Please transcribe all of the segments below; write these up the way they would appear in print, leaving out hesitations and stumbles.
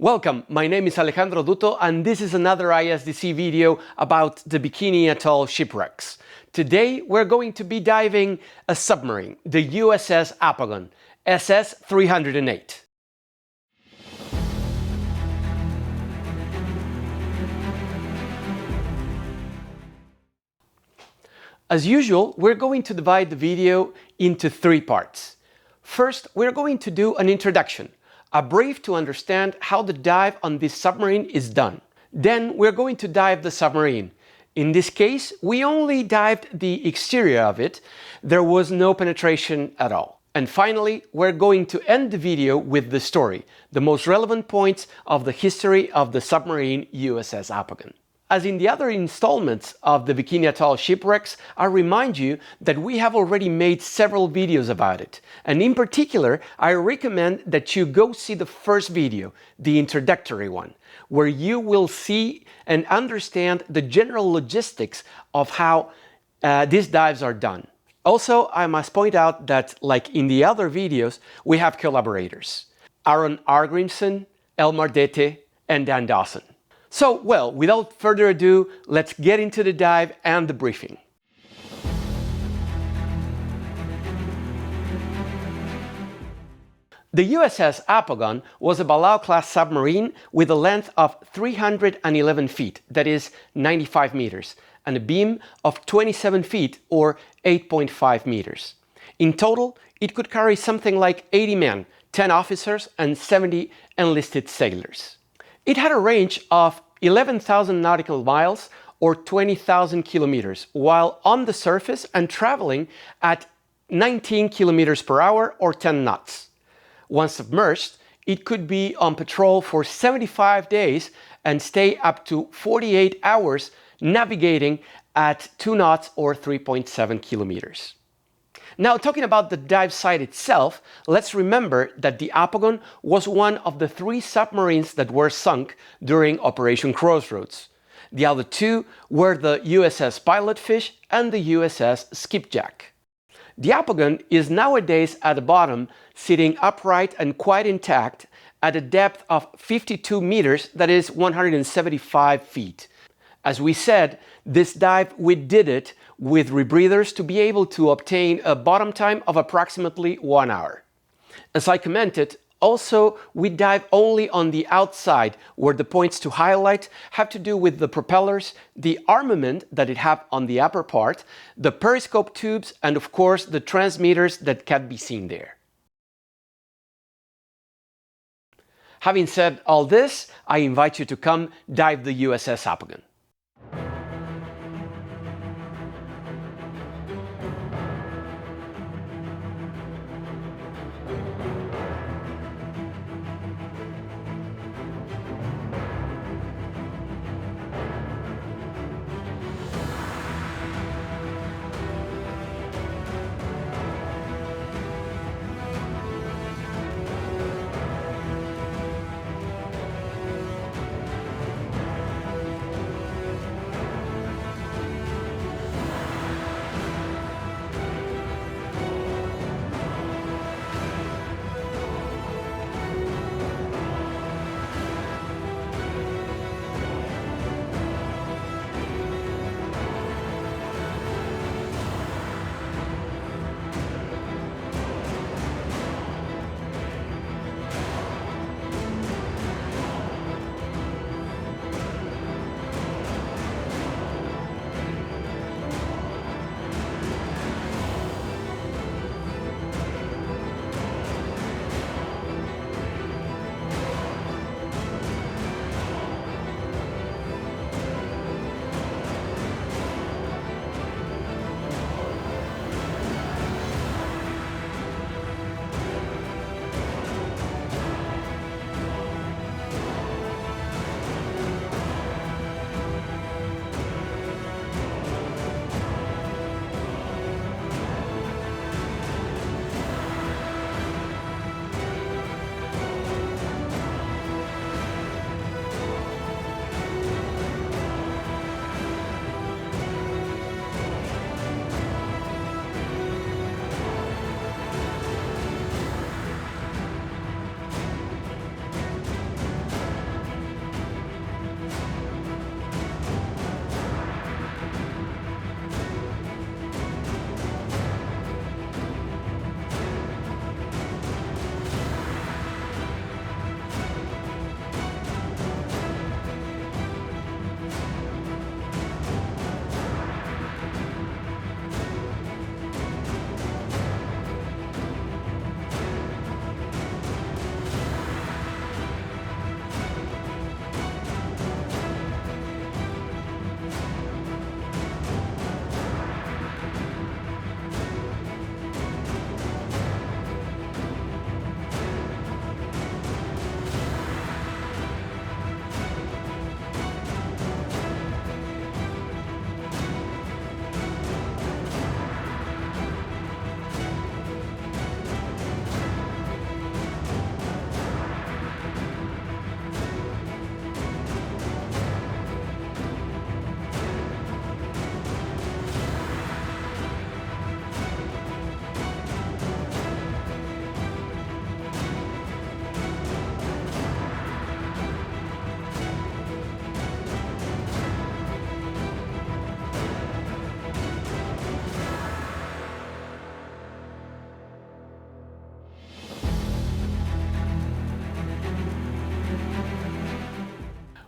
Welcome, my name is Alejandro Duto and this is another ISDC video about the Bikini Atoll shipwrecks. Today we're going to be diving a submarine, the USS Apogon, SS-308. As usual, we're going to divide the video into three parts. First, we're going to do an introduction, a brief to understand how the dive on this submarine is done. Then we're going to dive the submarine. In this case, we only dived the exterior of it. There was no penetration at all. And finally, we're going to end the video with the story, the most relevant points of the history of the submarine USS Apogon. As in the other installments of the Bikini Atoll shipwrecks, I remind you that we have already made several videos about it. And in particular, I recommend that you go see the first video, the introductory one, where you will see and understand the general logistics of how these dives are done. Also, I must point out that, like in the other videos, we have collaborators. Aaron Argrimson, Elmar Dete, and Dan Dawson. So, well, without further ado, let's get into the dive and the briefing. The USS Apogon was a Balao-class submarine with a length of 311 feet, that is 95 meters, and a beam of 27 feet or 8.5 meters. In total, it could carry something like 80 men, 10 officers, and 70 enlisted sailors. It had a range of 11,000 nautical miles or 20,000 kilometers, while on the surface and traveling at 19 kilometers per hour or 10 knots. Once submerged, it could be on patrol for 75 days and stay up to 48 hours navigating at 2 knots or 3.7 kilometers. Now, talking about the dive site itself, let's remember that the Apogon was one of the 3 submarines that were sunk during Operation Crossroads. The other 2 were the USS Pilotfish and the USS Skipjack. The Apogon is nowadays at the bottom, sitting upright and quite intact at a depth of 52 meters, that is 175 feet. As we said, this dive, we did it with rebreathers to be able to obtain a bottom time of approximately 1 hour. As I commented, also we dive only on the outside, where the points to highlight have to do with the propellers, the armament that it have on the upper part, the periscope tubes, and of course the transmitters that can be seen there. Having said all this, I invite you to come dive the USS Apogon.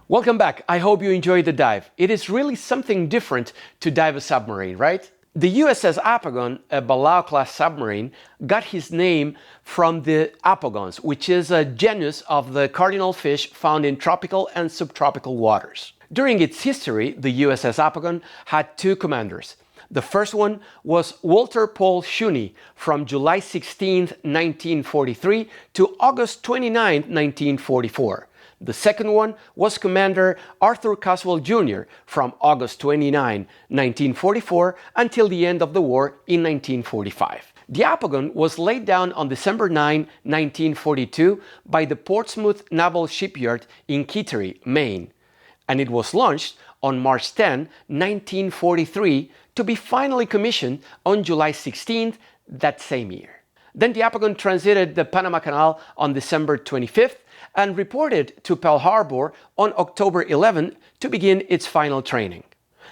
Welcome back. I hope you enjoyed the dive. It is really something different to dive a submarine, right? The USS Apogon, a Balao-class submarine, got his name from the apogons, which is a genus of the cardinal fish found in tropical and subtropical waters. During its history, the USS Apogon had two commanders. The first one was Walter Paul Shuney from July 16, 1943 to August 29, 1944. The second one was Commander Arthur Caswell Jr. from August 29, 1944 until the end of the war in 1945. The Apogon was laid down on December 9, 1942 by the Portsmouth Naval Shipyard in Kittery, Maine, and it was launched on March 10, 1943 to be finally commissioned on July 16th that same year. Then the Apogon transited the Panama Canal on December 25th and reported to Pearl Harbor on October 11 to begin its final training.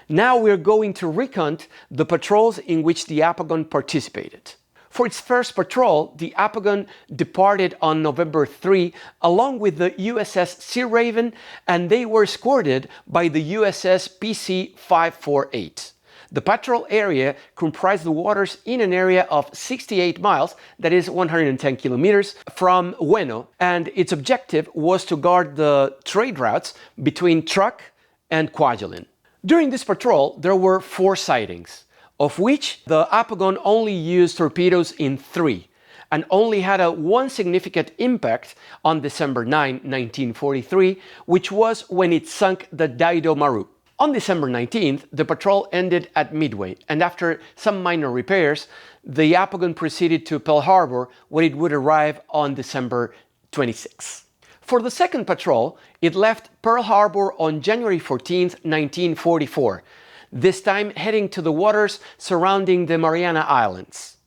Now we're going to recount the patrols in which the Apogon participated. For its first patrol, the Apogon departed on November 3 along with the USS Sea Raven, and they were escorted by the USS PC-548. The patrol area comprised the waters in an area of 68 miles, that is 110 kilometers, from Ueno, and its objective was to guard the trade routes between Truk and Kwajalein. During this patrol, there were 4 sightings, of which the Apogon only used torpedoes in 3, and only had one significant impact on December 9, 1943, which was when it sunk the Daido Maru. On December 19th, the patrol ended at Midway, and after some minor repairs, the Apogon proceeded to Pearl Harbor, where it would arrive on December 26th. For the second patrol, it left Pearl Harbor on January 14th, 1944, this time heading to the waters surrounding the Mariana Islands.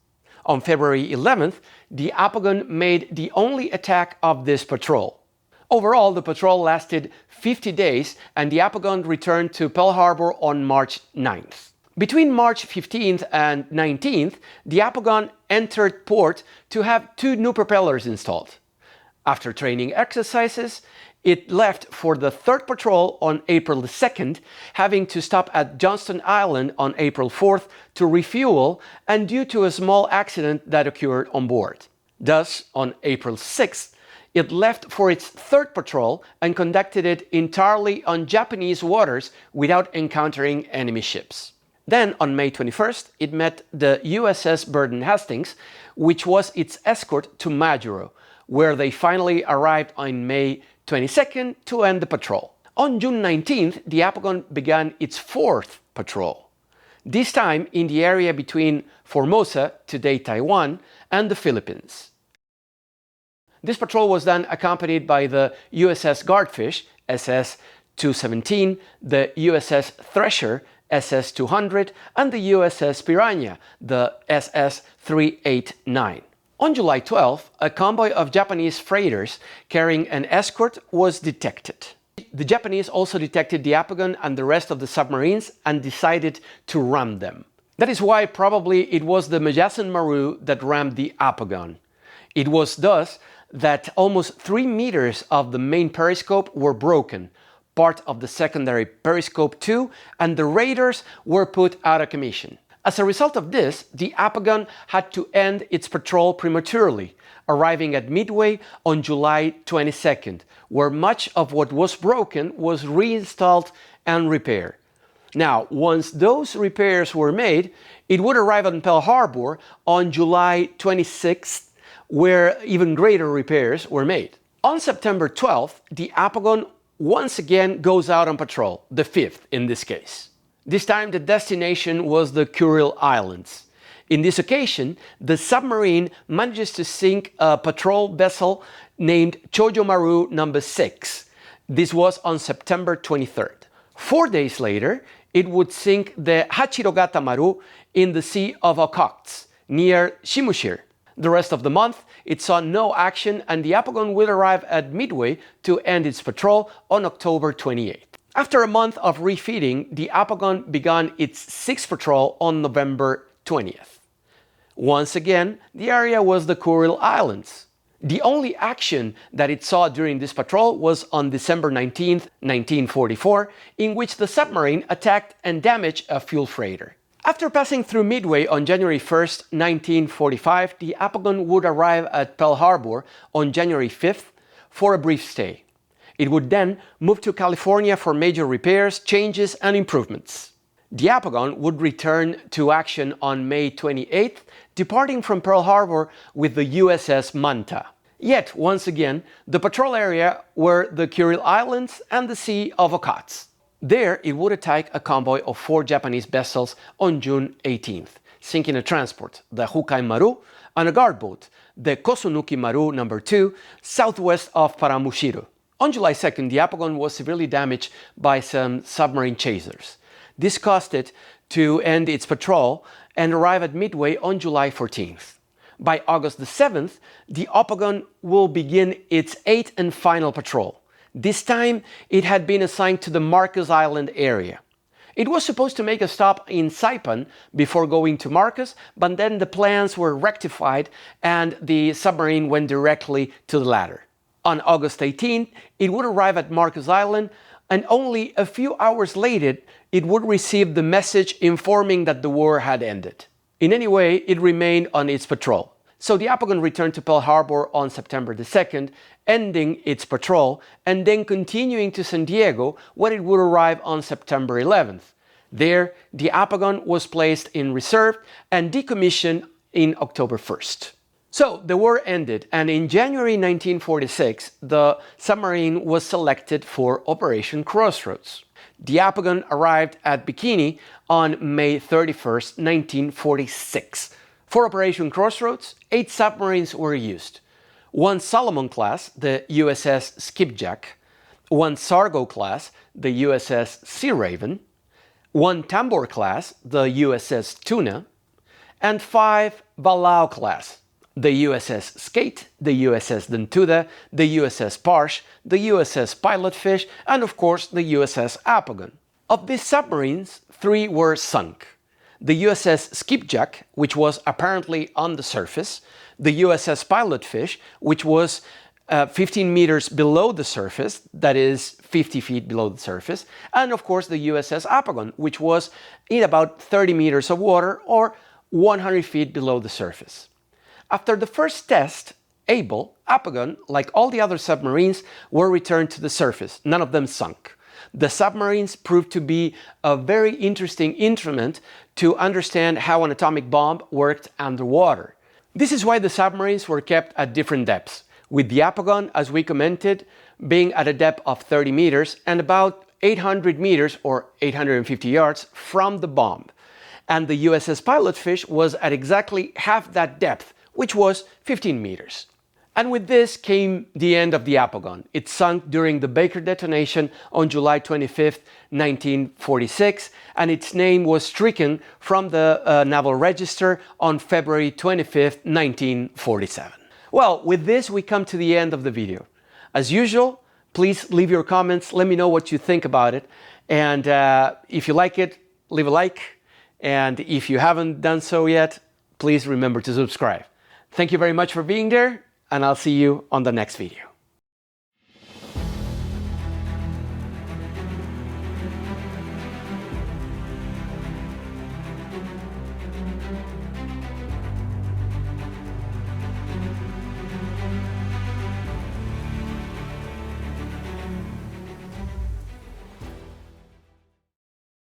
On February 11th, the Apogon made the only attack of this patrol. Overall, the patrol lasted 50 days, and the Apogon returned to Pearl Harbor on March 9th. Between March 15th and 19th, the Apogon entered port to have 2 new propellers installed. After training exercises, it left for the third patrol on April 2nd, having to stop at Johnston Island on April 4th to refuel and due to a small accident that occurred on board. Thus, on April 6th, it left for its third patrol and conducted it entirely on Japanese waters without encountering enemy ships. Then, on May 21st, it met the USS Burden Hastings, which was its escort to Majuro, where they finally arrived on May 22nd to end the patrol. On June 19th, the Apogon began its fourth patrol, this time in the area between Formosa, today Taiwan, and the Philippines. This patrol was then accompanied by the USS Guardfish, SS-217, the USS Thresher, SS-200, and the USS Piranha, the SS-308. On July 12, a convoy of Japanese freighters carrying an escort was detected. The Japanese also detected the Apogon and the rest of the submarines and decided to ram them. That is why probably it was the Majasan Maru that rammed the Apogon. It was thus that almost 3 meters of the main periscope were broken, part of the secondary periscope too, and the radars were put out of commission. As a result of this, the Apogon had to end its patrol prematurely, arriving at Midway on July 22nd, where much of what was broken was reinstalled and repaired. Now, once those repairs were made, it would arrive in Pearl Harbor on July 26th, where even greater repairs were made. On September 12th, the Apogon once again goes out on patrol, the 5th in this case. This time the destination was the Kuril Islands. In this occasion, the submarine manages to sink a patrol vessel named Chojo Maru No. 6. This was on September 23rd. 4 days later, it would sink the Hachirogata Maru in the Sea of Okhotsk, near Shimushir. The rest of the month, it saw no action, and the Apogon will arrive at Midway to end its patrol on October 28th. After a month of refitting, the Apogon began its 6th patrol on November 20th. Once again, the area was the Kuril Islands. The only action that it saw during this patrol was on December 19, 1944, in which the submarine attacked and damaged a fuel freighter. After passing through Midway on January 1, 1945, the Apogon would arrive at Pearl Harbor on January 5th for a brief stay. It would then move to California for major repairs, changes, and improvements. The Apogon would return to action on May 28th, departing from Pearl Harbor with the USS Manta. Yet, once again, the patrol area were the Kuril Islands and the Sea of Okhotsk. There, it would attack a convoy of 4 Japanese vessels on June 18th, sinking a transport, the Hukai Maru, and a guard boat, the Kosunuki Maru No. 2, southwest of Paramushiro. On July 2nd, the Apogon was severely damaged by some submarine chasers. This caused it to end its patrol and arrive at Midway on July 14th. By August the 7th, the Apogon will begin its 8th and final patrol. This time, it had been assigned to the Marcus Island area. It was supposed to make a stop in Saipan before going to Marcus, but then the plans were rectified and the submarine went directly to the latter. On August 18th, it would arrive at Marcus Island, and only a few hours later, it would receive the message informing that the war had ended. In any way, it remained on its patrol. So the Apogon returned to Pearl Harbor on September the 2nd, ending its patrol, and then continuing to San Diego, where it would arrive on September 11th. There, the Apogon was placed in reserve and decommissioned in October 1st. So the war ended, and in January 1946, the submarine was selected for Operation Crossroads. The Apogon arrived at Bikini on May 31st, 1946. For Operation Crossroads, 8 submarines were used. 1 Solomon class, the USS Skipjack, 1 Sargo class, the USS Sea Raven, 1 Tambor class, the USS Tuna, and 5 Balau class, the USS Skate, the USS Dentuda, the USS Parsh, the USS Pilotfish, and of course the USS Apogon. Of these submarines, 3 were sunk. The USS Skipjack, which was apparently on the surface, the USS Pilotfish, which was 15 meters below the surface, that is 50 feet below the surface, and of course the USS Apogon, which was in about 30 meters of water or 100 feet below the surface. After the first test, Able, Apogon, like all the other submarines, were returned to the surface. None of them sunk. The submarines proved to be a very interesting instrument to understand how an atomic bomb worked underwater. This is why the submarines were kept at different depths, with the Apogon, as we commented, being at a depth of 30 meters and about 800 meters or 850 yards from the bomb. And the USS Pilotfish was at exactly half that depth, which was 15 meters. And with this came the end of the Apogon. It sunk during the Baker detonation on July 25, 1946, and its name was stricken from the Naval Register on February 25, 1947. Well, with this we come to the end of the video. As usual, please leave your comments, let me know what you think about it, and if you like it, leave a like, and if you haven't done so yet, please remember to subscribe. Thank you very much for being there, and I'll see you on the next video.